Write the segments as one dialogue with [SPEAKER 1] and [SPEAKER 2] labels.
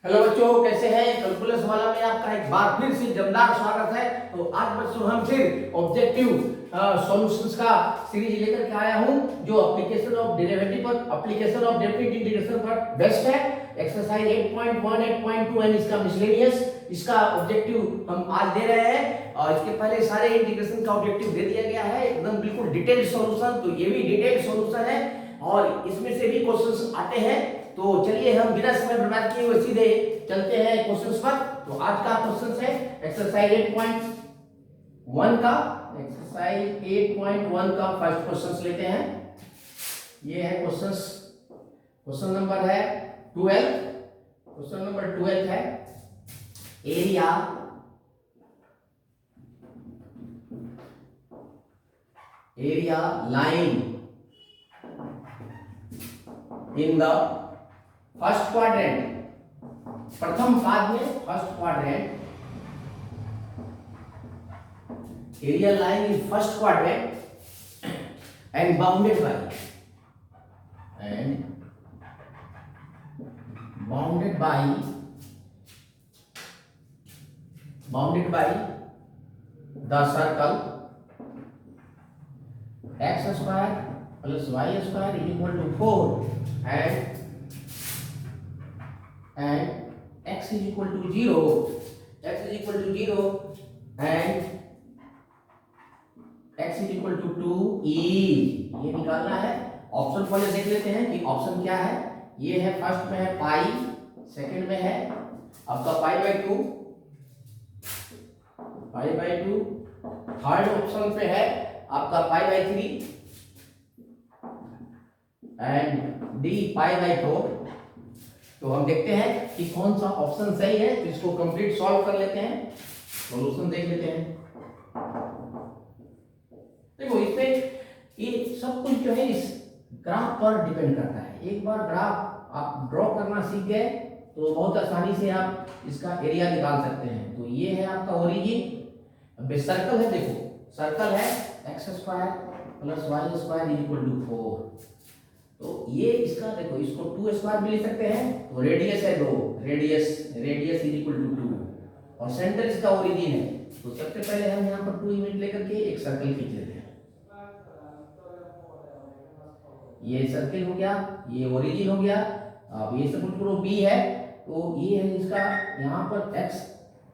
[SPEAKER 1] Hello बच्चों, कैसे हैं? कैलकुलस वाला में आपका एक बार फिर से दमदार स्वागत है। तो आज बच्चों हम फिर ऑब्जेक्टिव सॉल्यूशंस का सीरीज लेकर के आया हूं, जो एप्लीकेशन ऑफ डेरिवेटिव पर, एप्लीकेशन ऑफ डेफिनेट इंटीग्रेशन पर बेस्ट है। एक्सरसाइज 8.1 8.2 एंड इसका मिसलेनियस, इसका ऑब्जेक्टिव हम आज दे रहे हैं। और इसके पहले सारे इंटीग्रेशन का ऑब्जेक्टिव दे दिया गया है, एकदम बिल्कुल डिटेल्ड सॉल्यूशन। तो ये भी डिटेल्ड सॉल्यूशन है और इसमें से भी क्वेश्चंस आते हैं। तो चलिए हम बिना समय बर्बाद किए हुए सीधे चलते हैं क्वेश्चंस पर। तो आज का क्वेश्चन है एक्सरसाइज 8.1 का, एक्सरसाइज 8.1 का फर्स्ट क्वेश्चन लेते हैं। ये है क्वेश्चंस, क्वेश्चन नंबर है 12। क्वेश्चन नंबर 12 है area line in the first quadrant, प्रथम पाद में first quadrant, area line in first quadrant and bounded by the circle x square plus y square is equal to 4 and x is equal to 0, and x is equal to 2 is, ये निकालना है। Option पहले देख लेते हैं कि option क्या है। ये है फर्स्ट में है पाई, सेकंड में है आपका pi by two, third option पे है आपका pi by 3 and D pi by 4। तो हम देखते हैं कि कौन सा ऑप्शन सही है। तो इसको कंप्लीट सॉल्व कर लेते हैं, सॉल्यूशन देख लेते हैं। देखो इसमें ये सब कुछ जो है इस ग्राफ पर डिपेंड करता है। एक बार ग्राफ आप ड्रॉ करना सीख गए तो बहुत आसानी से आप इसका एरिया निकाल सकते हैं। तो ये है आपका ओरिजिन। अब सर्कल है, देखो सर्कल है x square plus y square is equal to 4। तो ये इसका देखो, इसको 2 स्क्वायर भी ले सकते हैं। तो रेडियस है 2, रेडियस इज इक्वल टू 2 और सेंटर इसका ओरिजिन है। तो सबसे पहले हम यहाँ पर 2 यूनिट लेकर के एक सर्कल खींच लेते हैं। ये सर्कल हो गया, ये ओरिजिन हो गया। अब ये सब पूरा बी है, तो ये है इसका यहाँ पर x,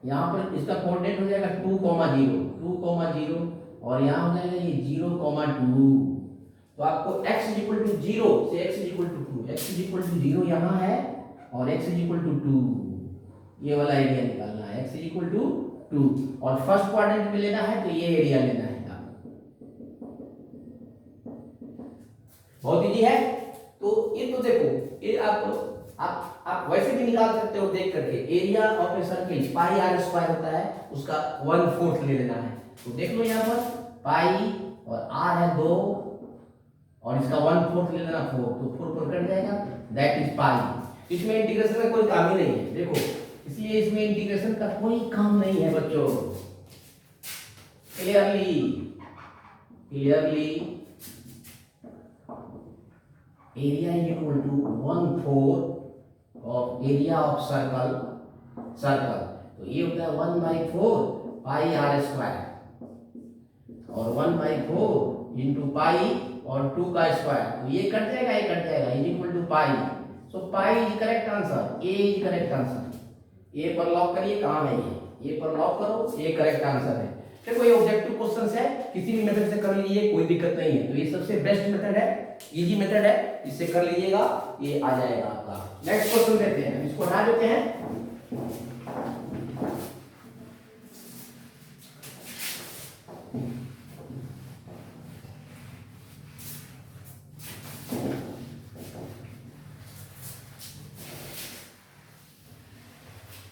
[SPEAKER 1] यहाँ पर इसका कोऑर्डिनेट हो जाएगा 2,0 और यहाँ हो जाएगा ये 0,2। तो आपको x इज इक्वल टू 0 से x is equal to 2, x is equal to 0 यहाँ है और x इज इक्वल टू 2, ये वाला एरिया निकालना है। x इज इक्वल टू 2 और फर्स्ट क्वाड्रेंट में लेना है, तो ये एरिया लेना है। बहुत इजी है। तो ये तो देखो, ये आप वैसे भी निकाल सकते हो देख करके। Area of a circle pi r square होता है, उसका 1/4 ले लेना है। तो देख लो यहाँ पर पाई और आर है 2 और इसका 1/4 ले लेना 4, तो 4 पर कट जाएगा, दैट इज पाई। इसमें इंटीग्रेशन का कोई काम ही नहीं है, देखो इसलिए इसमें इंटीग्रेशन का कोई काम नहीं है बच्चों। Clearly area is equal to 1/4 of area of circle. तो ये होता है 1/4 पाई आर स्क्वायर और 1/4 इंटू पाई और 2 का स्क्वायर। तो ये कट जाएगा, ये कट जाएगा, is equal to pi. So pi is correct answer, A is correct answer. A पर लॉक करिए, कहाँ है ये, ए पर लॉक करो, ये करेक्ट आंसर है। देखो ये ऑब्जेक्टिव क्वेश्चन है, किसी भी मेथड से कर लीजिए, कोई दिक्कत नहीं है। तो ये सबसे बेस्ट मेथड है, इजी मेथड है, इससे कर लीजिएगा, ये आ जाएगा आपका। नेक्स्ट क्वेश्चन देते हैं, इसको हटा देते हैं।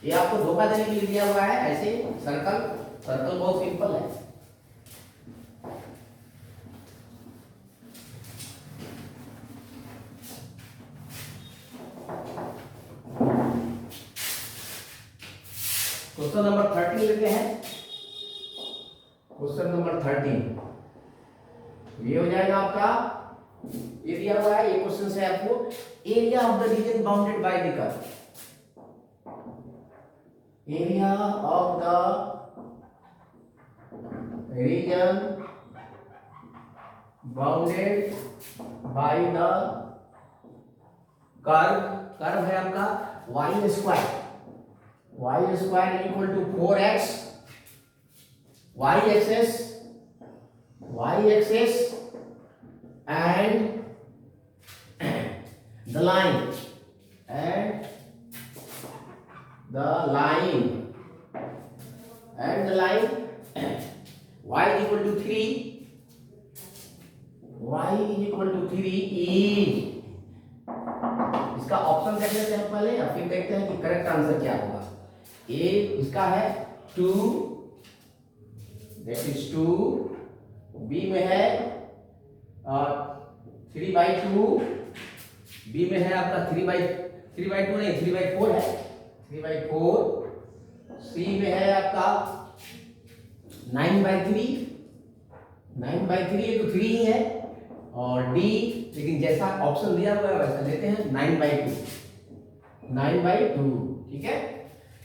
[SPEAKER 1] ये आपको धोखा देने के लिए दिया हुआ है। ऐसे सर्कल बहुत सिंपल है। क्वेश्चन नंबर 13 लेते हैं। क्वेश्चन नंबर 13 ये हो जाएगा आपका, ये दिया हुआ है, ये क्वेश्चन है आपको, area of the region bounded by the curve. Area of the region bounded by the curve, curve है आपका y square, y square equal to 4x, y axis and the line and the line y is equal to 3, y is equal to 3 is, इसका option देख लेते हैं पहले और फिर देखते हैं कि करेक्ट आंसर क्या होगा। ए इसका है 2, दैट इज 2, बी में है 3/2, बी में है आपका 3/2 नहीं 3/4 है, 3/4, सी में है आपका 9/3, 9/3 ये तो 3 ही है, और डी लेकिन जैसा ऑप्शन दिया हुआ है वैसा लेते हैं 9/2, 9/2, ठीक है।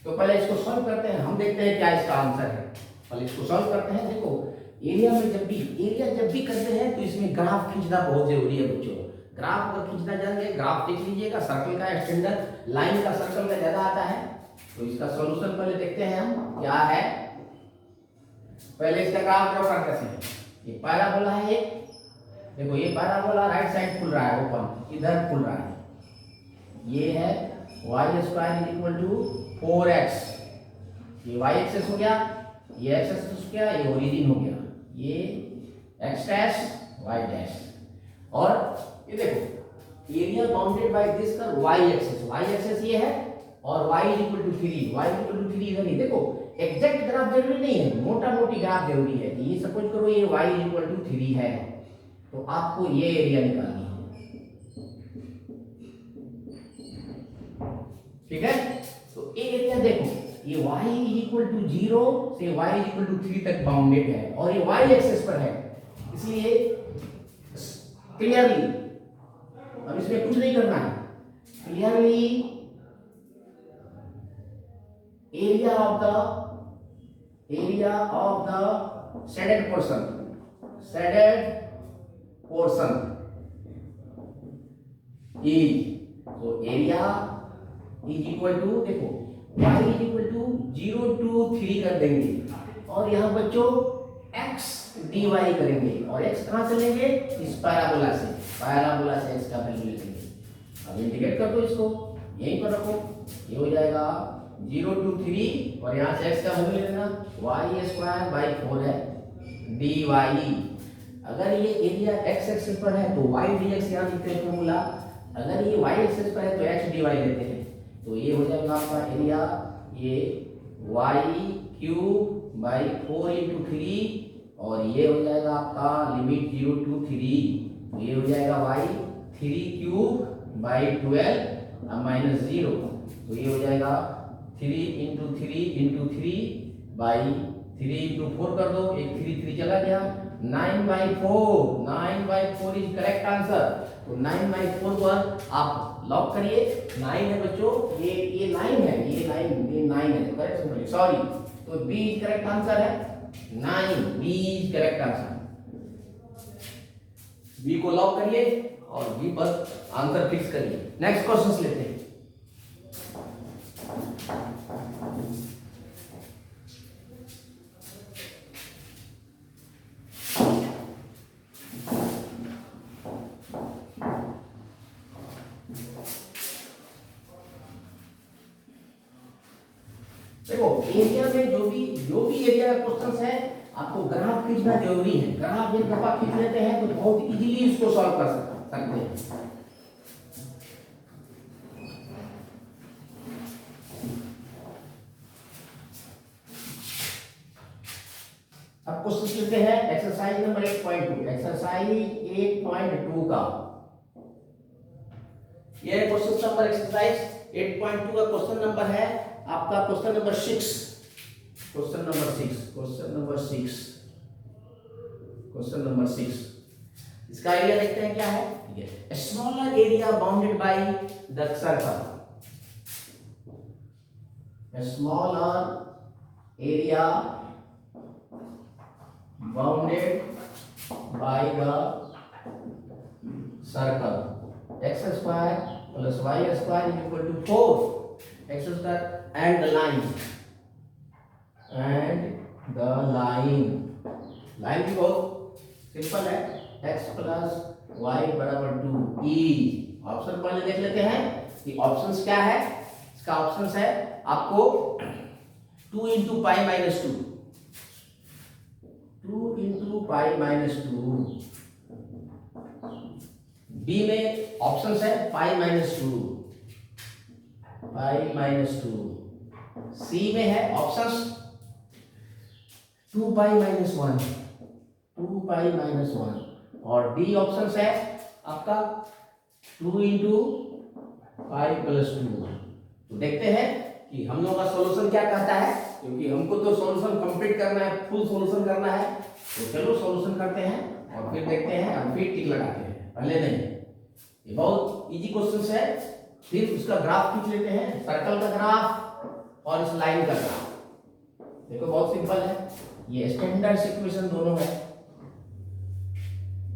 [SPEAKER 1] तो पहले इसको सॉल्व करते हैं, हम देखते हैं क्या इसका आंसर है। पहले इसको सॉल्व करते हैं। देखो एरिया में जब भी करते हैं तो इसमें ग्राफ खींचना बहुत जरूरी है बच्चों। ग्राफ अगर खींचना जानेंगे, ग्राफ देख लीजिएगा, सर्कल का एक्सटेंडर, लाइन का सर्कल का ज्यादा आता है। तो इसका सॉल्यूशन पहले देखते हैं हम क्या है। पहले इसका ग्राफ ड्रॉ करते हैं। ये पैराबोला है एक, देखो ये पैराबोला राइट साइड खुल रहा है, ओपन इधर खुल रहा है। ये है y square equal to 4x, ये y एक्सेस हो गया, ये x एक्सेस हो गया, ये ओरिजिन हो गया, ये x डैश y डैश, और ये देखो एरिया बाउंडेड बाय दिस का y एक्सेस ये है, और y इक्वल टू 3 इधर ही। देखो एग्जैक्ट ग्राफ जरूरी नहीं है, मोटा मोटी ग्राफ जरूरी है। ये सपोज करो ये y इक्वल टू 3 है, तो आपको ये एरिया निकालनी है, ठीक है। तो ये एरिया देखो, ये y इक्वल टू 0 से y इक्वल टू 3 तक बाउंडेड है, और ये y एक्सेस पर है, इसलिए क्लियरली अब इसमें कुछ नहीं करना है, clearly area of the shaded portion is, तो एरिया इज इक्वल टू, देखो y is equal to 0 to 3 कर देंगे, और यहाँ बच्चों x dy करेंगे, और x कहाँ से लेंगे, इस पैराबोला से x का वैल्यू लेंगे। अब इंटीग्रेट कर दो इसको, यहीं पर रखो, ये हो जाएगा 0 to 3, और यहाँ से x का वैल्यू लेना, y स्क्वायर बाई 4 है dy। अगर ये एरिया x एक्सिस पर है तो y dx यहाँ लिखते हैं फॉर्मूला, अगर ये y एक्सिस पर है तो x dy लेते हैं, तो ये हो जाएगा आपका एरिया, ये y क्यूब बाई 4 इंटू 3, और ये हो जाएगा आपका लिमिट 0 to 3, ये हो जाएगा y 3 क्यूब बाई 12 माइनस 0, तो ये हो जाएगा 3 इंटू 3 बाई 3 इंटू 4 कर दो, एक 3 चला गया, 9/4 इज करेक्ट आंसर। तो 9/4 पर आप लॉक करिए, 9 है बच्चों, ये 9 है, ये 9 है, तो करेक्ट समझिए, सॉरी, तो बी इज करेक्ट आंसर है, 9, B is correct answer. B को लॉक करिए और बी पर आंसर फिक्स करिए। नेक्स्ट क्वेश्चन लेते हैं। देखो एरिया में जो भी एरिया का क्वेश्चन है, आपको ग्राफ खींचना जरूरी है। ग्राफ एक दफा खींच लेते हैं तो बहुत इजीली इसको सॉल्व कर सकते हैं। अब क्वेश्चन लेते हैं एक्सरसाइज नंबर 8.2, एक्सरसाइज 8.2 का ये क्वेश्चन नंबर एक्सरसाइज 8.2 का क्वेश्चन नंबर है आपका क्वेश्चन नंबर 6, इसका एरिया देखते हैं क्या है। ठीक है, smaller area bounded by the circle. a smaller area bounded by the circle. X square plus y square is equal to 4 x square, and the line line भी बहुत सिंपल है, x प्लस वाई बराबर 2 ई। Option पहले देख लेते हैं कि options क्या है। इसका ऑप्शंस है आपको 2 into pi minus 2, 2 into pi minus 2। B में ऑप्शंस है पाई माइनस 2, पाई माइनस 2। सी में है options 2 pi minus 1, 2 pi minus 1। और डी ऑप्शंस है आपका 2 इंटू पाई प्लस 2। तो देखते हैं कि हम लोगों का सॉल्यूशन क्या कहता है, क्योंकि हमको तो सॉल्यूशन कंप्लीट करना है, फुल सॉल्यूशन करना है। तो चलो सॉल्यूशन करते हैं और फिर देखते हैं, हम फिर टिक लगाते हैं, पहले नहीं। ये बहुत इजी क्वेश्चन है। फिर उसका ग्राफ खींच लेते हैं, सर्कल का ग्राफ और इस लाइन का ग्राफ। देखो बहुत सिंपल है, ये स्टैंडर्ड इक्वेशन दोनों है।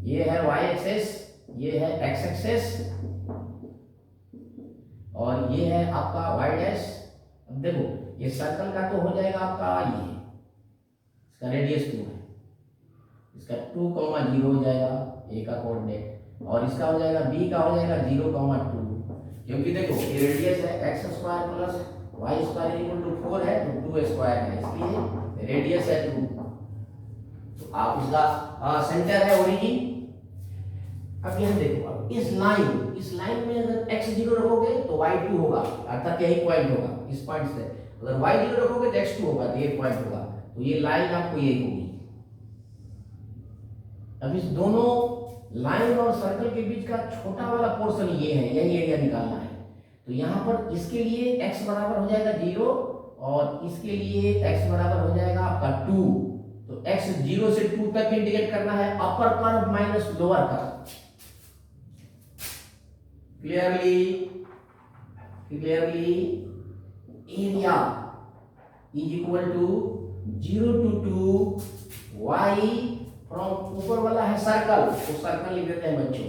[SPEAKER 1] ये है y एक्सेस, ये है x एक्सेस, और ये है आपका y डैश। अब देखो ये सर्कल का तो हो जाएगा आपका, ये इसका रेडियस 2 है, इसका 2, 0 हो जाएगा a का कोऑर्डिनेट, और इसका हो जाएगा b का हो जाएगा 0, 2। क्योंकि देखो ये रेडियस है x square plus y square equal to 4 है, तो 2 स्क्वायर है, इसलिए रेडियस है 2। तो आप इसका सेंटर है ओरिजिन। अब यहां देखो, अब इस लाइन में अगर x 0 रखोगे तो y 2 होगा, अर्थात यही पॉइंट होगा इस पॉइंट से। अगर y 0 रखोगे तो x 2 होगा, तो ये पॉइंट होगा। तो ये लाइन आपको यही होगी। अब इस दोनों लाइन और सर्कल के बीच का छोटा वाला पोर्शन ये है, यही एरिया निकालना है। तो यहाँ पर इसके लिए x बराबर हो जाएगा 0 और इसके लिए x बराबर हो जाएगा आपका 2। तो x 0 से 2 तक इंडिकेट करना है, upper curve minus lower curve. Clearly area is equal to 0 to 2 y from, ऊपर वाला है सर्कल, तो सर्कल लिख देते हैं बच्चों।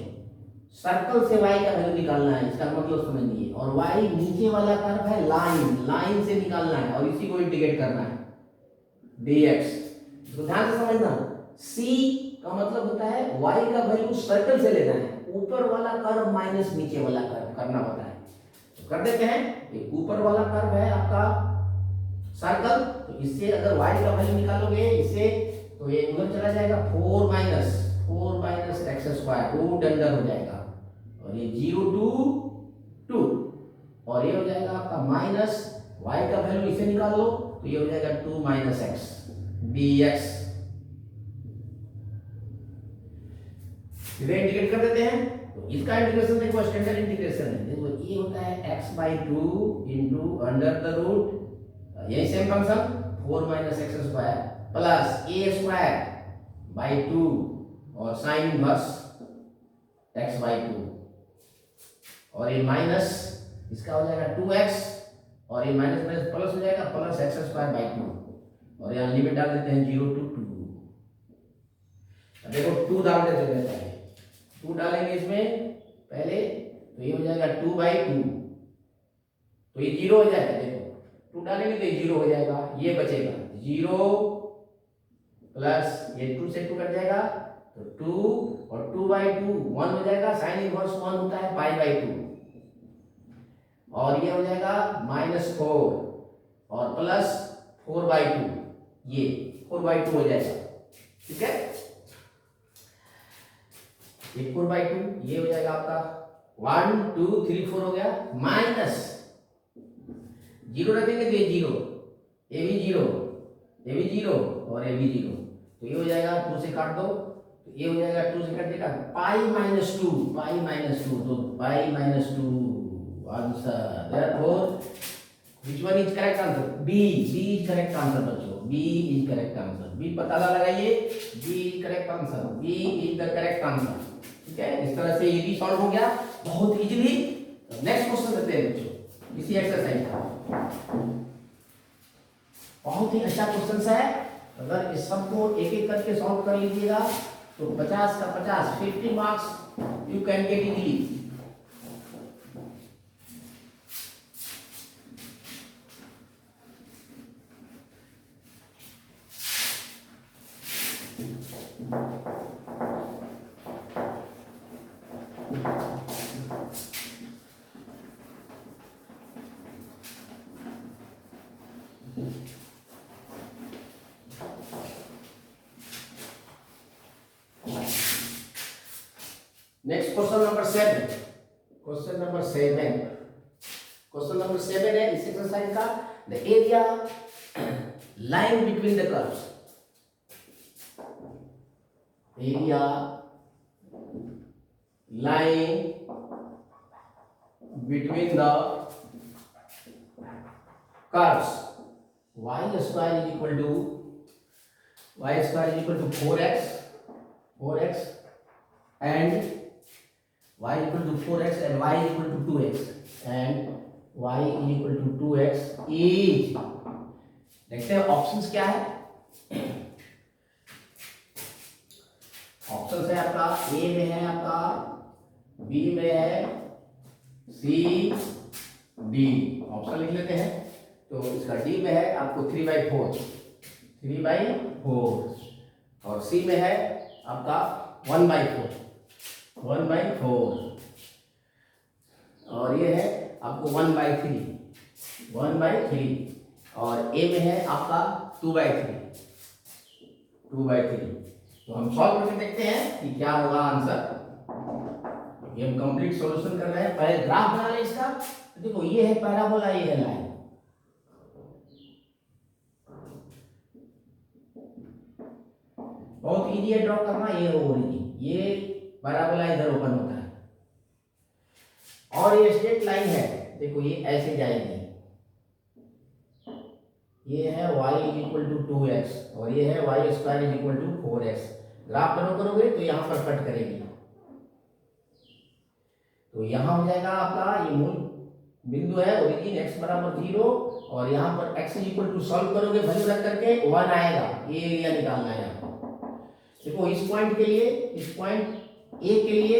[SPEAKER 1] सर्कल से y का वैल्यू निकालना है, इसका मतलब समझिए। और y नीचे वाला कर्व है लाइन से निकालना है, और इसी को इंडिकेट करना है dx। तो ध्यान से समझना, c का मतलब होता है y का वैल्यू सर्कल से लेना है, ऊपर वाला कर्व माइनस नीचे वाला कर्व करना होता है। तो कर देते हैं, ये ऊपर वाला कर्व है आपका सर्कल, तो इससे अगर y का वैल्यू निकालोगे इससे, तो ये उधर चला जाएगा 4 minus x square, root under हो जाएगा, और ये 0 to 2, और ये हो जाएगा आपका माइनस y का वैल्यू इसे निकाल लो, तो ये हो जाएगा 2 माइनस x dx। इधर इंटीग्रेट कर देते हैं, तो इसका इंटीग्रेशन देखो स्टैंडर्ड इंटीग्रेशन है। देखो ये होता है x/2 into under the root, यही same function 4 minus x square plus a square by 2 और साइन इनवर्स x/2, और ये माइनस इसका हो जाएगा 2x, और ये माइनस माइनस प्लस हो जाएगा प्लस x स्क्वायर बाई 2, और यहाँ लिमिट डाल देते हैं 0 to 2। देखो 2 डाल देते हैं पहले, 2 डालेंगे इसमें पहले, तो ये हो जाएगा 2/2, तो ये 0 हो जाएगा। देखो 2 डालेंगे तो ये 0 हो जाएगा, ये बचेगा 0 प्लस ये 2 से 2 कट जाएगा, तो 2 और 2/2 1 हो जाएगा, साइन इनवर्स 1 होता है पाई/2, और ये हो जाएगा -4 और प्लस 4/2, ये 4/2 हो जाएगा। ठीक है, ये 4/2 ये हो जाएगा आपका 1 2 3 4 हो गया, माइनस 0 रखेंगे तो ये 0, ये भी 0, ये भी 0 और ये भी 0, तो ये हो जाएगा 2 से काट दो, तो ये हो जाएगा 2 से काट देगा पाई-2, तो पाई-2 answer. Therefore which one is correct answer? B is correct answer बच्चों, B is correct answer. B पता लगाइए, B is correct answer, B is the correct answer. ठीक है, इस तरह से ये भी सॉल्व हो गया बहुत इजीली। नेक्स्ट क्वेश्चन करते हैं बच्चों इसी एक्सरसाइज का। बहुत ही अच्छा क्वेश्चन है। अगर इस सबको एक एक करके सॉल्व कर लीजिएगा तो 50 का 50 50 marks you can get easily. Next question number 7। Question number 7, question number 7 है इस एक्सरसाइज का, the area line between the curves. Area line between the curves y square is equal to 4x and y equal to 4x and y equal to 2x and y equal to 2x is, देखते हैं options क्या है। Options है आपका ए में है, आपका B में है, सी डी। ऑप्शन लिख लेते हैं। तो इसका डी में है आपको 3/4 और सी में है आपका 1/4 और ये है आपको 1/3 और ए में है आपका 2/3। तो हम सॉल्व करके देखते हैं कि क्या होगा आंसर। ये हम कंप्लीट सॉल्यूशन कर रहे हैं। पहले ग्राफ बना लें इसका। तो देखो ये है पैराबोला, ये है लाइन। बहुत इजी है ड्रॉ करना। ये ओरिजिन, ये पैराबोला इधर ओपन होता है और ये स्ट्रेट लाइन है। देखो ये ऐसे जाएगी, ये है y = 2x और ये है y² = 4x। ग्राफ ड्रॉ करोगे तो यहाँ पर कट करेगी, तो यहाँ हो जाएगा आपका ये मूल बिंदु है ओरिजिन x = 0 और यहाँ पर x = सॉल्व करोगे वैल्यू रख करके 1 आएगा। ये एरिया निकालना है आपको। देखो इस पॉइंट के लिए, इस पॉइंट ए के लिए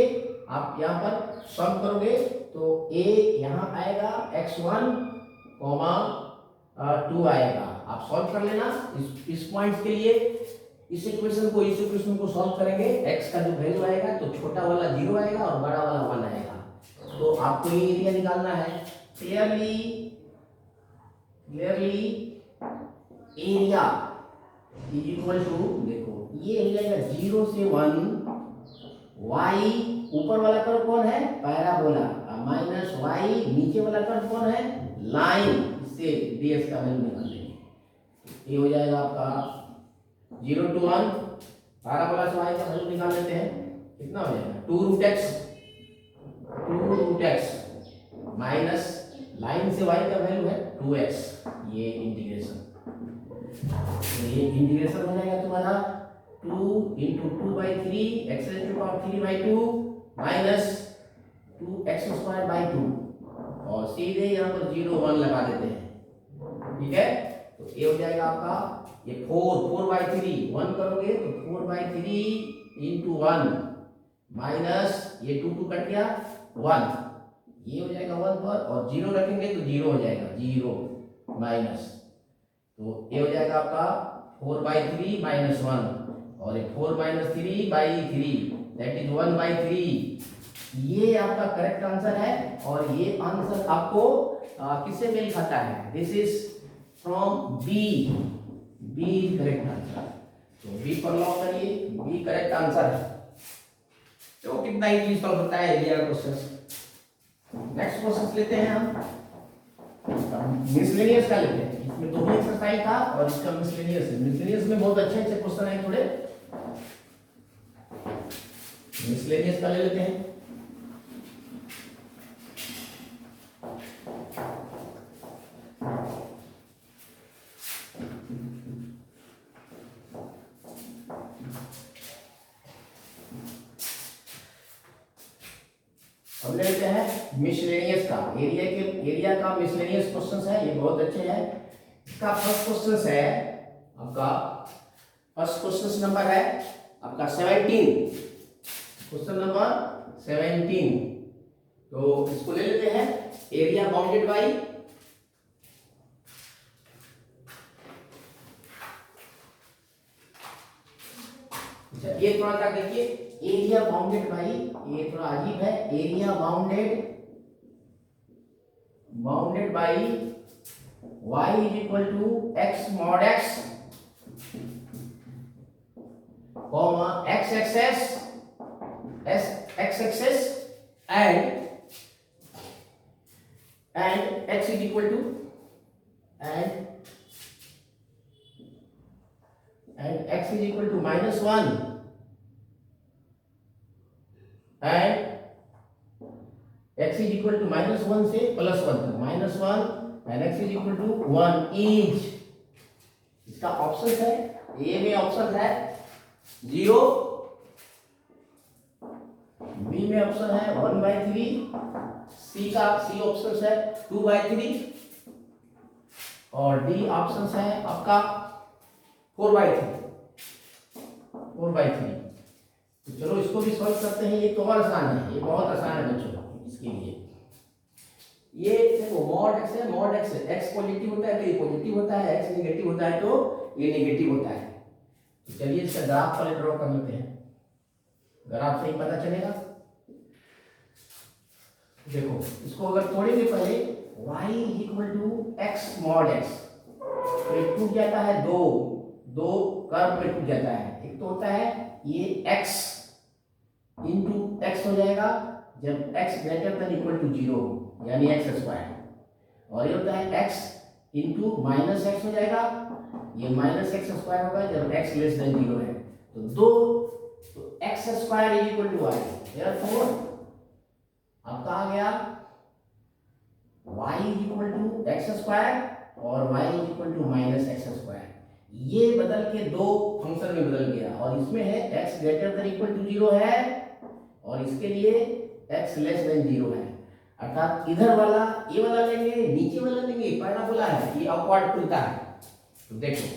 [SPEAKER 1] आप यहाँ पर सॉल्व करोगे तो a यहाँ आएगा x1, 2 आएगा। आप सॉल्व कर लेना इस पॉइंट के लिए। इस इक्वेशन को सॉल्व करेंगे, x का जो वैल्यू आएगा तो छोटा वाला 0 आएगा और बड़ा वाला 1 आएगा। तो आपको ये एरिया निकालना है। क्लियरली एरिया इक्वल टू, देखो ये एरिया 0 से 1, y ऊपर वाला कर्व कौन है, पैराबोला, माइनस y नीचे वाला कर्व कौन है, लाइन। इससे ds का वैल्यू निकाल लेंगे। ये हो जाएगा आपका 0 to 1, पैराबोला से y का वैल्यू निकाल लेते हैं। कितना हो जाएगा 2√x माइनस लाइन से y का वैल्यू है 2x। ये इंटीग्रेशन, तो ये इंटीग्रेशन हो जाएगा तुम्हारा 2 × 2/3 x⁻³ माइनस 2x²/2 और सीधे यहाँ पर 0 1 लगा देते हैं। ठीक है, तो ये हो जाएगा आपका ये 4/3 1 करोगे तो 4/3 × 1 माइनस ये 2 कट गया 1, ये हो जाएगा 1 पर और 0 रखेंगे तो 0 हो जाएगा 0 माइनस, तो ये हो जाएगा आपका 4/3 - 1 और 4 - 3/3 दैट इज 1/3। ये आपका करेक्ट आंसर है और ये आंसर आपको किससे मेल खाता है, this is from B correct answer. तो बी पर लॉक करिए, बी करेक्ट आंसर है। तो कितना इजीली सॉल्व होता है एरिया क्वेश्चन। नेक्स्ट क्वेश्चन लेते हैं हम मिसलेनियस का लेते हैं। इसमें दो ही एक्सरसाइज था और इसका मिसलेनियस है। मिसलेनियस में बहुत अच्छे अच्छे क्वेश्चन है थोड़े, मिसलेनियस का ले लेते हैं। अब लेते हैं मिसलेनियस का, एरिया का मिसलेनियस क्वेश्चंस है, ये बहुत अच्छे हैं। इसका फर्स्ट क्वेश्चन है आपका, फर्स्ट क्वेश्चन नंबर है आपका 17, क्वेश्चन नंबर 17। तो इसको ले लेते हैं, एरिया बाउंडेड बाई, ये थोड़ा सा देखिए, एरिया बाउंडेड बाई, ये थोड़ा अजीब है, area bounded by y is equal to x mod x comma x axis and x is equal to and x is equal to -1 and x is equal to -1 से +1 तक, -1 and x is equal to 1 each. इसका option है, A में option है 0, B में option है 1/3, C option है 2/3 और डी ऑप्शन है आपका 4/3। तो चलो इसको भी सॉल्व करते हैं, ये तो और आसान है, ये बहुत आसान है बच्चों इसके लिए। ये देखो मॉड x है, मॉड x है, x पॉजिटिव होता है तो ये पॉजिटिव होता है, x नेगेटिव होता है तो ये नेगेटिव होता है। तो चलिए इसका ग्राफ पहले ड्रॉ कर लेते हैं, ग्राफ से ही पता चलेगा। देखो इसको अगर तोड़ेंगे पहले, y equal to x mod x, तो ये टूट जाता है, दो कर्व में टूट जाता है। एक तो होता है ये x इंटू x हो जाएगा जब x greater than equal to 0 यानी x स्क्वायर, और ये होता है x इंटू -x हो जाएगा, ये -x स्क्वायर होगा जब x लेस देन 0 है। तो x square is equal to y, therefore आपका आ गया y is equal to x square और y is equal to -x square. ये बदल के दो फंक्शन में बदल गया, और इसमें है x greater than equal to 0 है और इसके लिए x लेस देन 0 है। अर्थात इधर वाला ये वाला लेंगे, नीचे वाला लेंगे, पैराबोला है, ये अपवर्ड खुलता है। तो देखो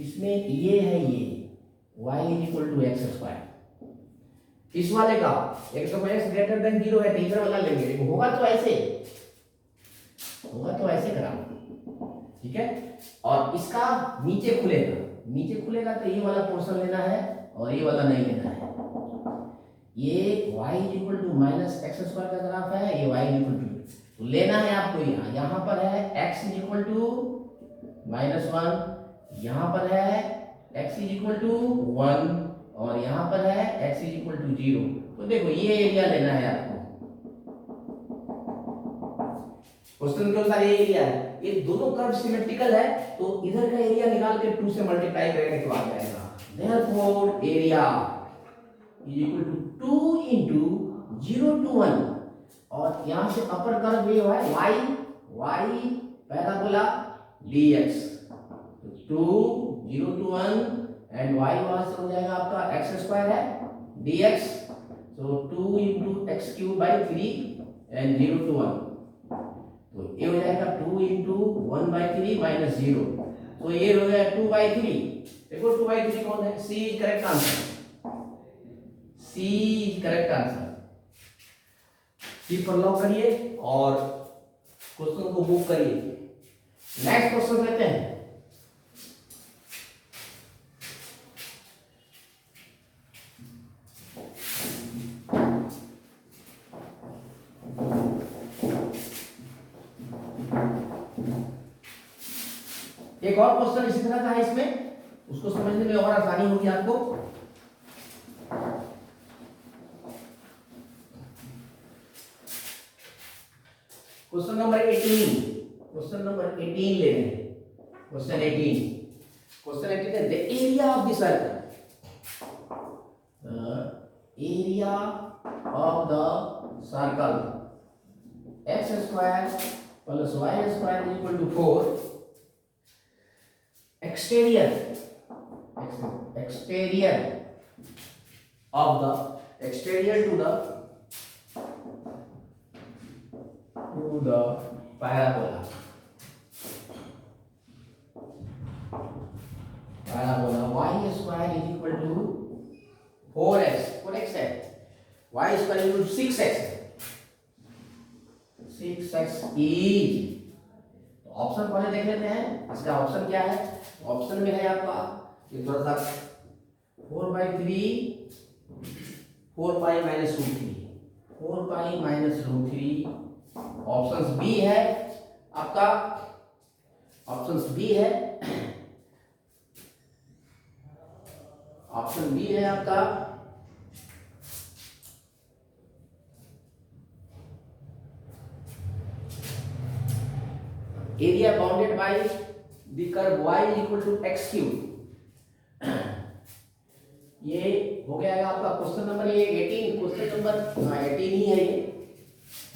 [SPEAKER 1] इसमें ये है, ये y is equal to x square, इस वाले का एक तो x ग्रेटर देन 0 है तो इधर वाला लेंगे, होगा तो ऐसे करा, ठीक है। और इसका नीचे खुलेगा तो ये वाला पोर्शन लेना है और ये वाला नहीं लेना है। ये y is equal to -x square का ग्राफ है, ये y इज इक्वल टू, तो लेना है आपको यहाँ पर है x इज इक्वल टू -1, यहाँ पर है x इज इक्वल टू 1 और यहाँ पर है x इज इक्वल टू 0। तो देखो ये एरिया लेना है आपको, क्वेश्चन के अनुसार ये एरिया है, ये दोनों कर्व सिमेट्रिकल है तो इधर का एरिया निकाल के 2 से मल्टीप्लाई करेंगे तो आ जाएगा। Therefore area is equal to 2 into 0 to 1, और यहां से अपर कर्व ये है y पैराबोला dx, तो 2 0 to 1 एंड y वहां से हो जाएगा आपका x स्क्वायर है dx, तो 2 into x cube by 3 and 0 to 1, तो ये हो जाएगा 2 इंटू 1/3 माइनस 0, तो ये हो गया 2/3। देखो 2/3 कौन है, C is correct answer, C is correct answer. C पर लॉक करिए और क्वेश्चन को मूव करिए। नेक्स्ट क्वेश्चन लेते हैं। एक और क्वेश्चन इसी तरह का है, इसमें उसको समझने में और आसानी होगी आपको। क्वेश्चन नंबर 18 ले रहे हैं। क्वेश्चन 18 है, the area of the circle, area of the circle x square plus y square is equal to 4, exterior to the parabola, square is equal to 4x, 4x है, y square is equal to 6x, 6x is, तो option पहले देख लेते हैं इसका option क्या है। Option में है आपका ये थोड़ा सा 4/3 4 pi minus root three, 4 pi minus root three. Option B है आपका, ऑप्शन बी है, ऑप्शन बी है आपका area bounded by the curve y is equal to x cube. ये हो गया आपका क्वेश्चन नंबर ये 18, क्वेश्चन नंबर 18 ही है ये।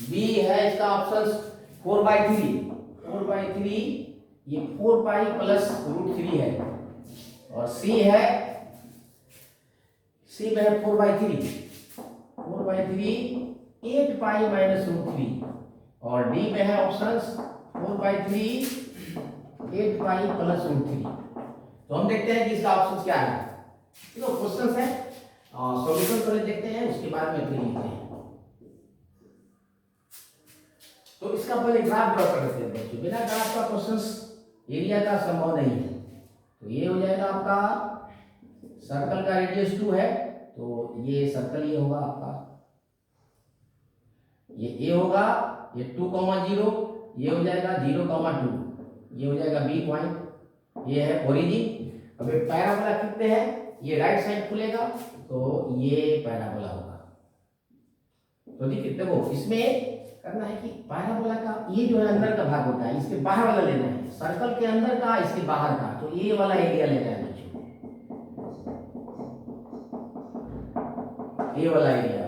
[SPEAKER 1] बी है इसका ऑप्शन 4/3, 4/3 ये 4 पाई प्लस रूट थ्री है, और सी है, सी में है 4/3, 4/3 8 पाई माइनस रूट थ्री, और डी में है option 4/3 8 pi plus root three. तो हम देखते हैं कि इसका ऑप्शन क्या है। तो क्वेश्चन है, सॉल्यूशन पहले देखते हैं, उसके बाद में फिर लिखते हैं। तो इसका पहले ग्राफ ड्रॉ कर लेते हैं बच्चों, बिना ग्राफ का क्वेश्चन एरिया का संभव नहीं है। तो ये हो जाएगा आपका सर्कल का रेडियस 2 है, तो ये सर्कल ये होगा आपका, ये ए होगा, ये 2,0, ये हो जाएगा 0,2, ये हो जाएगा बी पॉइंट, ये है ओरिजिन। अब ये पैराबोला खींचते हैं, ये राइट साइड खुलेगा तो ये पैराबोला होगा। तो देखो इसमें करना है कि पैराबोला का ये जो है अंदर का भाग होता है, इसके बाहर वाला लेना है, सर्कल के अंदर का इसके बाहर का, तो ये वाला एरिया लेना है बच्चों, ये वाला एरिया।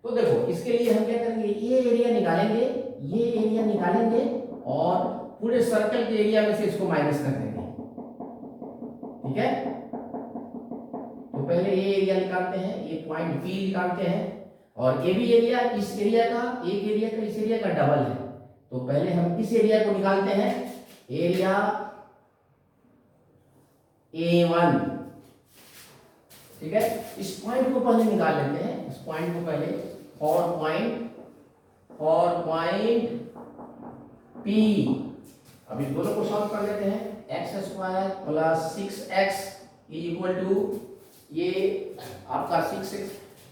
[SPEAKER 1] तो देखो इसके लिए हम क्या करेंगे, ये एरिया निकालेंगे, ये एरिया निकालेंगे, और पूरे सर्कल के एरिया में से इसको माइनस कर देंगे, ठीक है। तो पहले ये एरिया निकालते हैं, ये पॉइंट पी निकालते हैं, और ये भी एरिया इस एरिया का, एक एरिया का इस एरिया का डबल है। तो पहले हम इस एरिया को निकालते हैं, एरिया A1, ठीक है। इस पॉइंट को पहले निकाल लेते हैं, इस पॉइंट को पहले, और पॉइंट P। अब इस दोनों को सॉल्व कर लेते हैं, x² plus 6x is equal to, ये आपका 6x,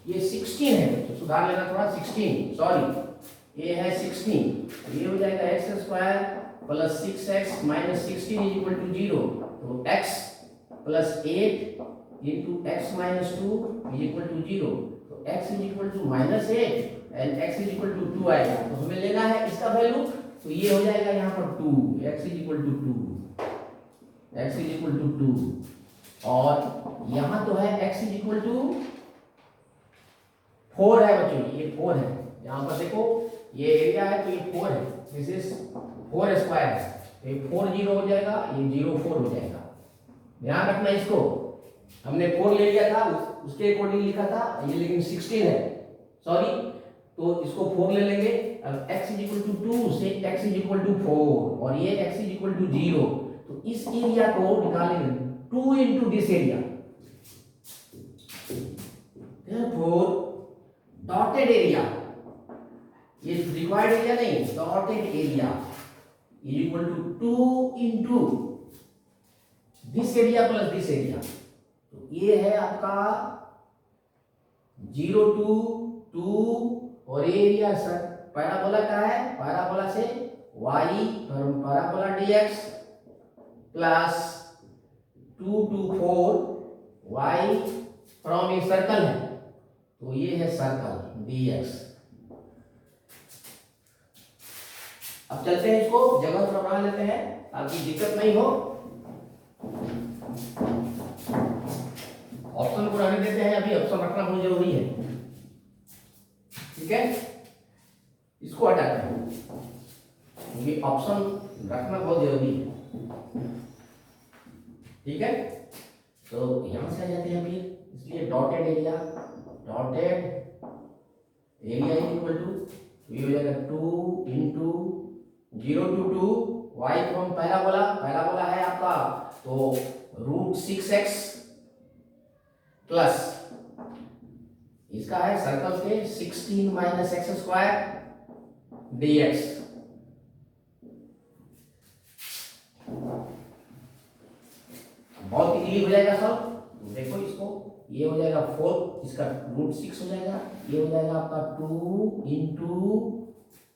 [SPEAKER 1] ये 16 है, तो सुधार लेना थोड़ा, 16 सॉरी, ये है 16, ये हो जाएगा x² plus 6x minus 16 is equal to 0। तो x plus 8 into x minus 2 is equal to 0। तो x is equal to minus 8 and x is equal to 2 आएगा। तो हमें लेना है इसका वैल्यू, तो ये हो जाएगा यहाँ पर 2, x is equal to 2, x is equal to 2, और यहाँ तो है x इज इक्वल टू 4 है बच्चों, ये 4 है, यहाँ पर देखो ये एरिया है तो ये 4 है, दिस इज 4 स्क्वायर है, तो ये 4 0 हो जाएगा, ये 0 4 हो जाएगा। ध्यान रखना इसको, हमने 4 ले लिया था, उसके अकॉर्डिंग लिखा था ये, लेकिन 16 है सॉरी, तो इसको 4 ले लेंगे। अब x इज इक्वल टू 2 से x इज इक्वल टू 4, और ये x इज इक्वल टू 0, तो इस एरिया को निकालेंगे 2 into this area, therefore dotted area, ये रिक्वायर्ड एरिया नहीं, dotted area is equal to 2 into this area plus this area. तो ये है आपका 0 2 2, और ये एरिया सर पैराबोला का है, पैराबोला से y parabola dx plus 2 to 4 y from a circle है, तो ये है सर्कल dx। अब चलते हैं, इसको जगह पर बना लेते हैं ताकि दिक्कत नहीं हो। ऑप्शन को रहने देते हैं, अभी ऑप्शन रखना बहुत जरूरी है, ठीक है। इसको हटाते हैं, क्योंकि ऑप्शन रखना बहुत जरूरी है, ठीक है। तो यहां से आ जाते हैं फिर, इसलिए dotted area is equal to, ये हो जाएगा 2 into 0 to 2 y from parabola, parabola है आपका तो √6x प्लस इसका है सर्कल के 16 माइनस एक्स स्क्वायर dx। बहुत इजीली हो जाएगा सब। देखो इसको, ये हो जाएगा 4, इसका रूट 6 हो जाएगा, ये हो जाएगा आपका 2 इंटू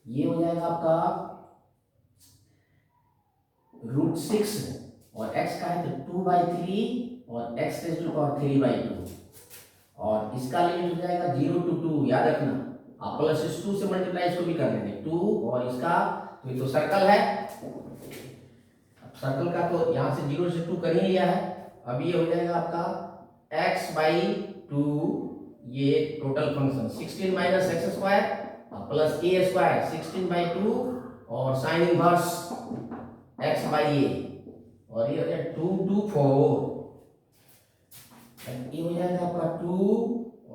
[SPEAKER 1] ये हो जाएगा आपका रूट 6 और x का है तो 2/3 और x रेज़ टू पावर 3/2 और इसका लिमिट हो जाएगा 0 to 2। याद रखना, आप प्लस इस 2 से मल्टीप्लाई इसको भी कर लेंगे 2 और इसका तो ये तो सर्कल है, सर्कल का तो यहाँ से 0 से 2 कर ही लिया है। अब ये हो जाएगा आपका x/2, ये total function 16 minus x square plus a square 16/2 और साइन इनवर्स x/a और ये हो जाएगा 2 to 4। ये हो जाएगा आपका 2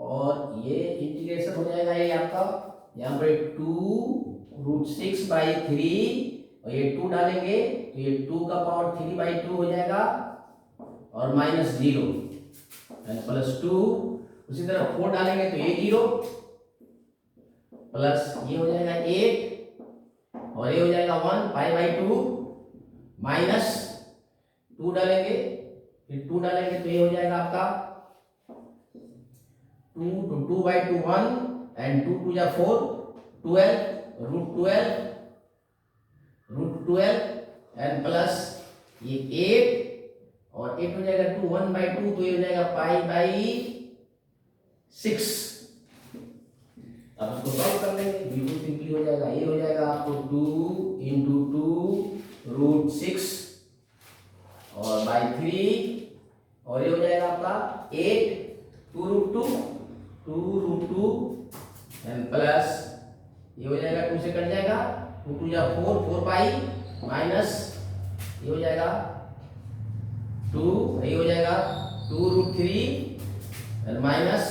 [SPEAKER 1] और ये इंटीग्रेशन हो जाएगा ये आपका यहाँ पर 2√6/3 और ये 2 डालेंगे तो ये 2 का पावर 3/2 हो जाएगा और -0 प्लस 2। उसी तरह 4 डालेंगे तो ये 0 प्लस ये हो जाएगा 8 और ये हो जाएगा 1π/2 माइनस 2 डालेंगे, फिर 2 डालेंगे तो ये हो जाएगा आपका 2 to 2/2 1 and 2 to 4 12 √12 and plus ये 8 और 8 हो जाएगा 2 1/2 तो ये हो जाएगा π/6। अब इसको सॉल्व कर लेंगे, बिल्कुल सिंपली हो जाएगा। ये हो जाएगा आपको 2 इंटू 2√6 और /3 और ये हो जाएगा आपका 8 2√2 एंड प्लस ये हो जाएगा 2 से कट जाएगा 2 2 या 4 4π माइनस ये हो जाएगा 2 ये हो जाएगा 2√3 एंड माइनस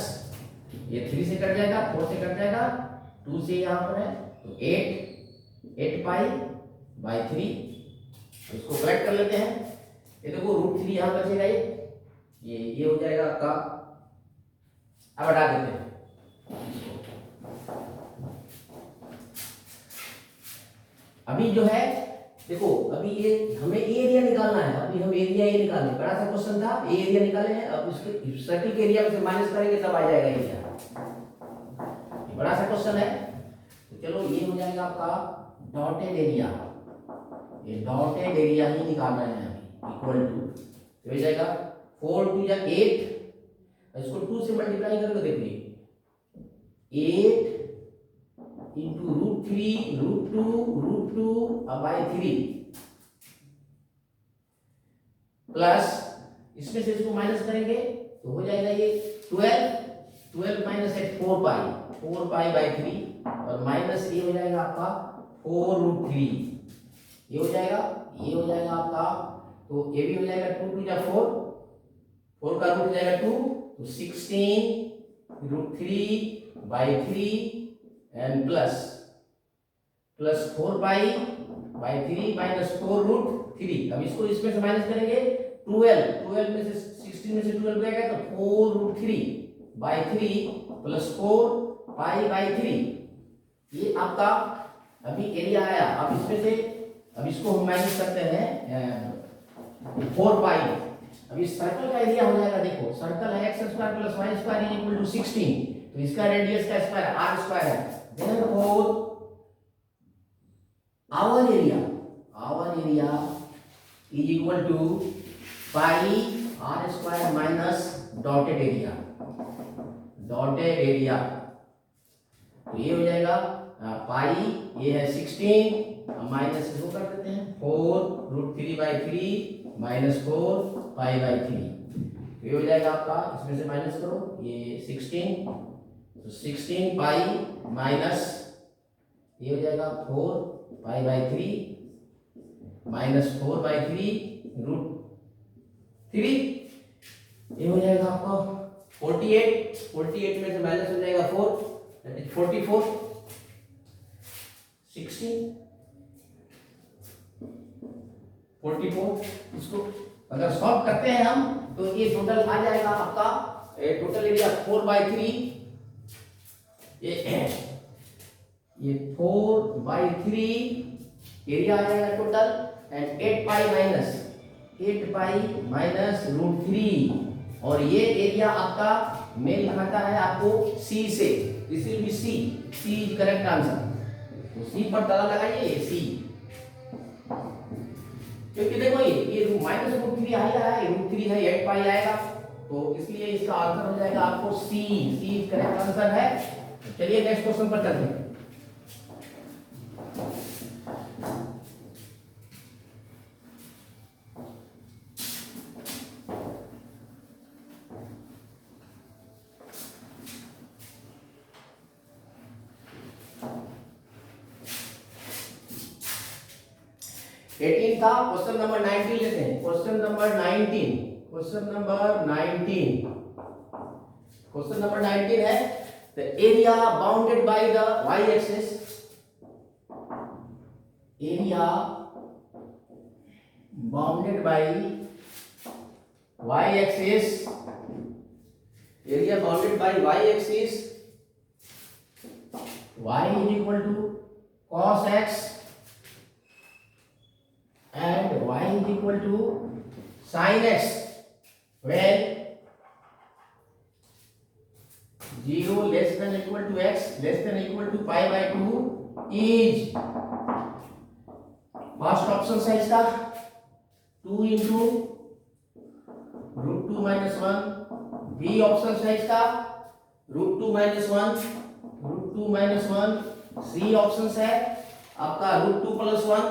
[SPEAKER 1] ये 3 से कट जाएगा 4 से कट जाएगा 2 से यहाँ पर है तो 8π/3। इसको कलेक्ट कर लेते हैं। ये देखो √3 यहाँ बचेगा, ये हो जाएगा आपका। अब हटा देते हैं। अभी जो है देखो, अभी ये हमें एरिया निकालना है। अभी हम एरिया ये निकालें, बड़ा सा क्वेश्चन था, एरिया निकाले हैं। अब इसके सर्कल के एरिया में से माइनस करेंगे तब आ जाएगा एरिया। बड़ा सा क्वेश्चन है तो चलो ये हो जाएगा आपका डॉटेड एरिया। ये डॉटेड एरिया ही निकाल रहे हैं अभी, इक्वल टू तो हो जाएगा 4 2 या 8, इसको 2 से मल्टीप्लाई करके देखिए 8 इंटू √3 प्लस इसमें से इसको माइनस करेंगे तो हो जाएगा ये 12 माइनस 8 4π/3 और माइनस ये हो जाएगा आपका 4√3। ये हो जाएगा आपका, तो ये भी हो जाएगा 2 2 या 4 का रूट हो जाएगा 2 तो 16√3/3 एंड प्लस 4π/3 माइनस 4√3। अब इसको इसमें से माइनस करेंगे 12 में से 16 में से 12 गएगा तो 4√3/3 प्लस 4π/3। ये आपका अभी एरिया आया। अब इसमें से अब इसको हम माइनस करते हैं 4π। अब इस सर्कल का एरिया हो जाएगा, देखो सर्कल है x² + y² = 16 तो इसका रेडियस का स्क्वायर r² है। Therefore our area is equal to pi r² minus dotted area। तो ये हो जाएगा पाई, ये है 16 माइनस इसको कर देते हैं 4√3/3 माइनस 4π/3। तो ये हो जाएगा आपका, इसमें से माइनस करो ये 16 तो 16π माइनस ये हो जाएगा 4π/3 माइनस 4/3√3। ये हो जाएगा आपका 48 में से माइनस हो जाएगा 4 दैट इज 44 16 44। इसको अगर सॉल्व करते हैं हम तो ये टोटल आ जाएगा आपका टोटल एरिया 4/3, ये 4/3 एरिया आएगा टोटल, एंड 8 पाई माइनस √3, और ये एरिया आपका मेल खाता है आपको सी से, this will be C, C is correct answer. तो सी पर ताला लगाइए, ये सी, क्योंकि देखो ये -√3 आएगा है, √3 है, 8 पाई आएगा, तो इसलिए इसका आंसर हो जाएगा आपको सी, सी करेक्ट आंसर है। चलिए नेक्स्ट क्वेश्चन पर चलते हैं। एटीन था, क्वेश्चन नंबर 19 लेते हैं। क्वेश्चन नंबर 19 है the area bounded by the y axis, area bounded by y axis, area bounded by y axis, y is equal to cos x and y is equal to sin x when 0 less than equal to x less than equal to pi/2 is, first option है इसका 2 into √2 - 1, B option है इसका √2 - 1, √2 - 1, C option है आपका √2 + 1,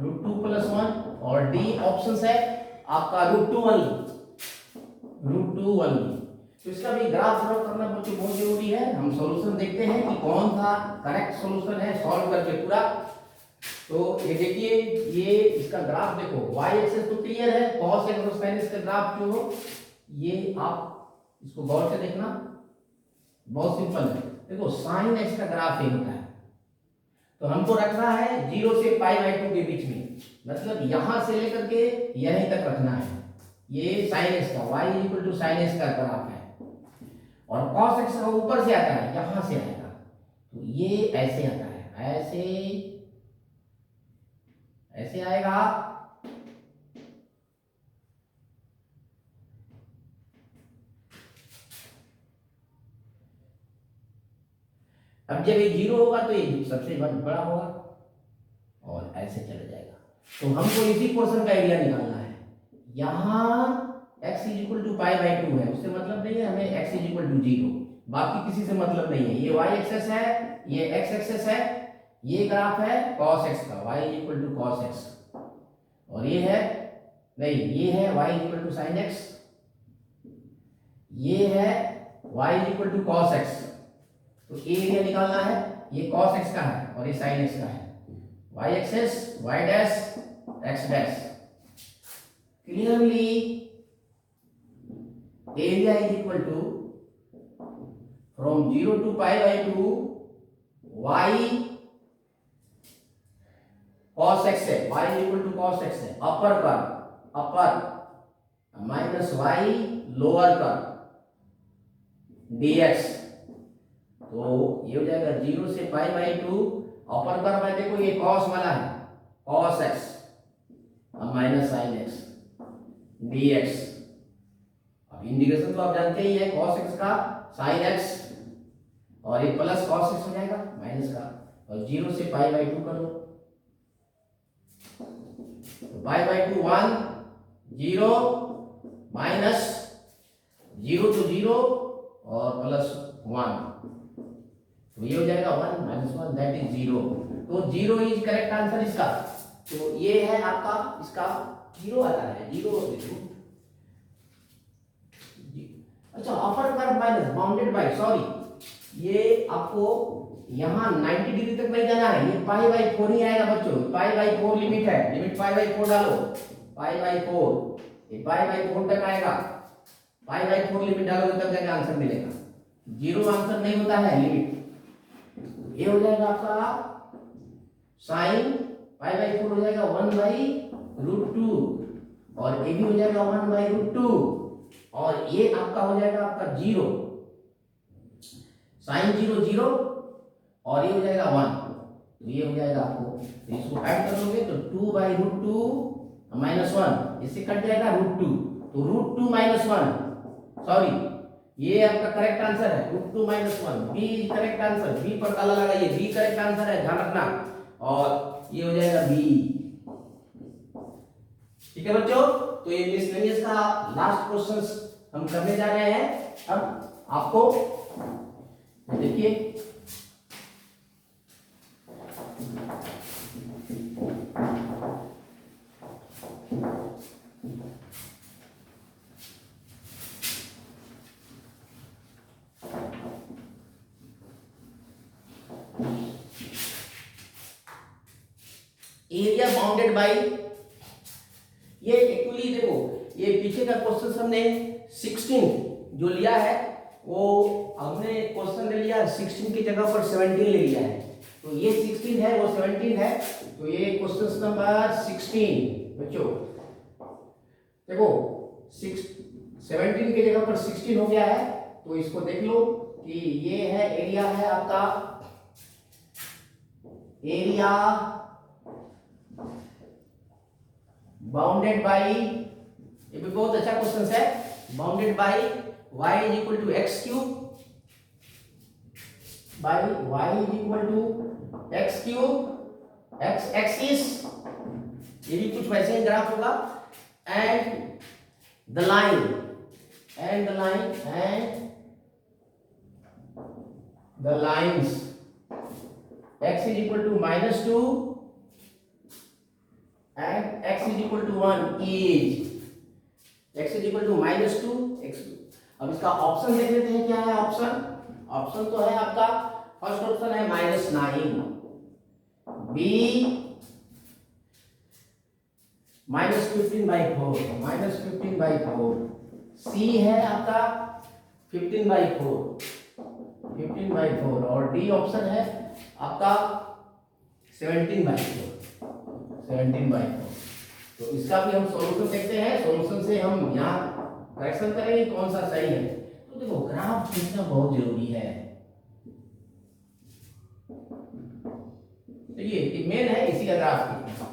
[SPEAKER 1] √2 + 1, और D option है आपका √2 only। तो इसका भी ग्राफ ड्रॉ करना बच्चों बहुत जरूरी है। हम सॉल्यूशन देखते हैं कि कौन सा करेक्ट सॉल्यूशन है सॉल्व करके पूरा। तो ये देखिए, ये इसका ग्राफ देखो, y एक्सिस तो क्लियर है, cos x और sin x का ग्राफ जो हो, ये आप इसको गौर से देखना, बहुत सिंपल है। देखो sin x का ग्राफ ये होता है, तो हमको रखना है 0 से pi/2 के बीच में, मतलब यहां से लेकर के यहीं तक रखना है। ये sin x का, y equal to sin x का ग्राफ है, और cos x का ऊपर से आता है, यहां से आएगा, तो ये ऐसे आता है, ऐसे आएगा। अब जब ये 0 होगा तो ये सबसे बड़ा होगा, और ऐसे चला जाएगा। तो हमको इसी पोर्शन का एरिया निकालना है। यहाँ x is equal to pi/2 है, उससे मतलब नहीं है हमें, x इज इक्वल टू 0, बाकी किसी से मतलब नहीं है। ये y एक्सिस है, ये x एक्सिस है, ये ग्राफ है cos x का, y is equal to cos x, और ये है नहीं, ये है y is equal to sin x, ये है y is equal to cos x। तो एरिया निकालना है, ये cos x का है और ये sin x का है, y axis y dash x dash. Clearly area is equal to from 0 to pi/2 y cos x है, y is equal to cos x है, अपर माइनस y लोअर का dx। तो ये हो जाएगा 0 से pi/2, अपर कर में देखो ये cos वाला है, cos x minus sin x dx। अब इंटीग्रेशन तो आप जानते ही है, cos x का sin x, और ये प्लस cos x हो जाएगा माइनस का, और 0 से pi/2 कर दो, pi/2 1 0 माइनस 0 to 0 और प्लस 1, तो ये हो जाएगा 1 - 1 दैट इज 0। तो 0 इज करेक्ट आंसर इसका। तो ये है आपका, इसका 0 आता है, 0 अच्छा, अपर curve minus bounded by, sorry ये आपको यहाँ 90 डिग्री तक नहीं जाना है, ये pi/4 ही आएगा बच्चों, pi/4 लिमिट है, लिमिट pi/4 डालो, pi/4, ये pi/4 तक आएगा, pi/4 लिमिट डालोगे तब जाके आंसर मिलेगा, 0 आंसर नहीं होता है लिमिट। ये हो जाएगा आपका sin pi/4 हो जाएगा 1/√2, और ये भी हो जाएगा 1/√2, और ये आपका हो जाएगा आपका 0, साइन 0 0, और ये हो जाएगा 1, तो ये हो जाएगा आपको, तो इसको ऐड कर लोगे तो 2/√2 -1, इससे कट जाएगा √2, तो √2 -1, सॉरी ये आपका करेक्ट आंसर है, √2 -1, बी करेक्ट आंसर, बी पर ताला लगाइए, बी करेक्ट आंसर है, ध्यान रखना, और ये हो जाएगा बी। ठीक है बच्चों, तो ये मिसलेनियस का लास्ट क्वेश्चंस हम करने जा रहे हैं। अब आपको देखिए एरिया बाउंडेड बाय, ये एक्चुअली देखो ये पीछे का क्वेश्चन हमने 16 जो लिया है वो हमने क्वेश्चन ले लिया 16 की जगह पर 17 ले लिया है, तो ये 16 है वो 17 है, तो ये क्वेश्चन नंबर 16 बच्चों देखो 17 की जगह पर 16 हो गया है, तो इसको देख लो कि ये है एरिया है आपका, एरिया बाउंडेड बाई, ये भी बहुत अच्छा क्वेश्चन है, bounded by y is equal to x cube by y is equal to x cube x axis, ये भी कुछ वैसे ही ग्राफ होगा, and the line and the line and the lines x is equal to -2 and x is equal to 1 is x is equal to -2 x2। अब इसका option देख लेते हैं क्या है ऑप्शन, ऑप्शन तो है आपका फर्स्ट ऑप्शन है -9, b -15/4, -15/4, c है आपका 15/4, 15/4, और डी ऑप्शन है आपका 17/4, 17/4। तो इसका भी हम सॉल्यूशन देखते हैं, सॉल्यूशन से हम यहाँ करेक्शन करेंगे कौन सा सही है। तो देखो ग्राफ खींचना बहुत जरूरी है, तो ये मेन है इसी का ग्राफ खींचना।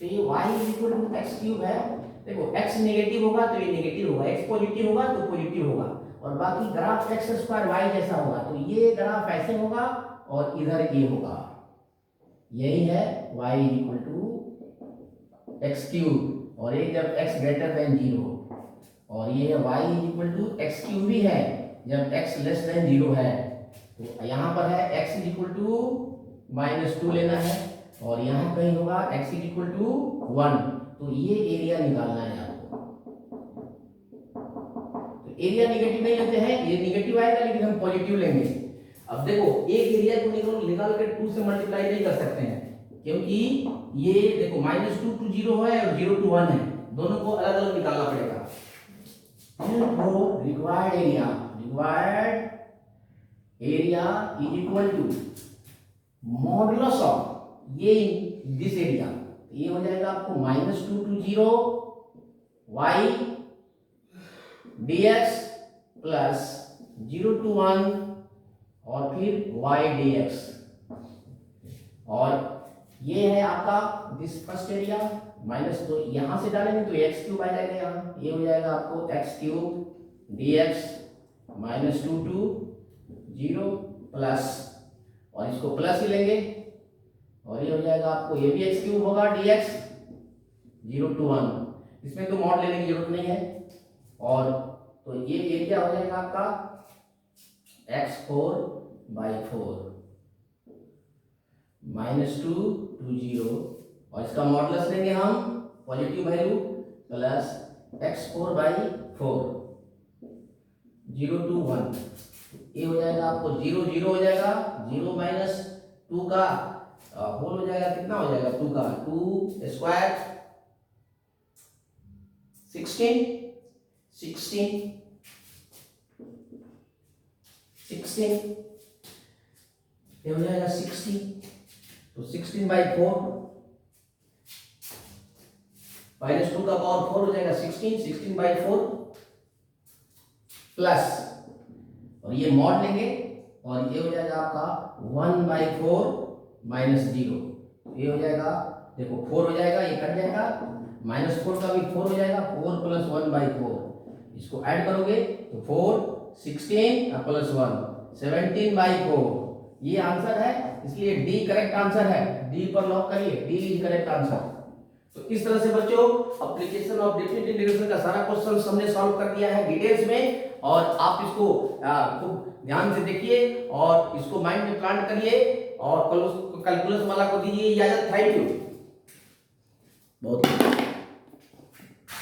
[SPEAKER 1] तो ये y = x³ है, देखो x नेगेटिव होगा तो ये नेगेटिव होगा, x पॉजिटिव होगा तो पॉजिटिव होगा, और बाकी ग्राफ x² y जैसा होगा, तो ये ग्राफ ऐसे होगा और इधर ये होगा, यही है y = x³, और ये जब x > 0, और ये y = x³ भी है जब x < 0 है, तो यहाँ पर है x = -2 लेना है, और यहाँ कहीं होगा x = 1, तो ये एरिया निकालना है आपको। तो एरिया नेगेटिव नहीं लेते हैं, ये नेगेटिव आएगा लेकिन हम पॉजिटिव लेंगे। अब देखो एक एरिया को निकाल कर 2 से मल्टीप्लाई नहीं कर सकते हैं, क्योंकि ये देखो -2 to 0 है और 0 to 1 है, दोनों को अलग अलग निकालना पड़ेगा। तो required area is equal to modulus of ये दिस एरिया, ये हो जाएगा आपको -2 to 0 y dx plus 0 to 1 और फिर y dx, और ये है आपका दिस फर्स्ट एरिया माइनस, तो यहां से डालेंगे तो x³ आ जाएगा, यहाँ ये हो जाएगा आपको x³ dx -2 to 0 प्लस, और इसको प्लस ही लेंगे, और ये हो जाएगा आपको, ये भी x³ होगा dx 0 to 1, इसमें तो मॉड लेने की जरूरत नहीं है, और तो ये एरिया हो जाएगा आपका x4/4 -2 to 0, और इसका मॉडुलस लेंगे हम positive value plus x4/4 0 to 1, ये हो जाएगा आपको 0 0 हो जाएगा, 0 - 2 का होल हो जाएगा, कितना हो जाएगा 2 का 2 स्क्वायर 16 ये हो जाएगा 60, तो 16/4 -2 का पावर 4 हो जाएगा 16 16/4, प्लस, और ये मॉड लेंगे और ये हो जाएगा आपका 1/4 माइनस 0। ये हो जाएगा, देखो 4 हो जाएगा, ये कट जाएगा, -4 का भी 4 हो जाएगा, 4 + 1/4। इसको ऐड करोगे तो 4 16 प्लस 1 17/4। ये आंसर है, इसलिए डी करेक्ट आंसर है। डी पर लॉक करिए, डी इज करेक्ट आंसर। तो इस तरह से बच्चों एप्लीकेशन ऑफ डेफिनेट इंटीग्रेशन का सारा क्वेश्चन हमने सॉल्व कर दिया है डिटेल्स में, और आप इसको खूब ध्यान से देखिए और इसको माइंड में प्लांट करिए और कैलकुलस वाला को दीजिए इजाजत। Thank you. बहुत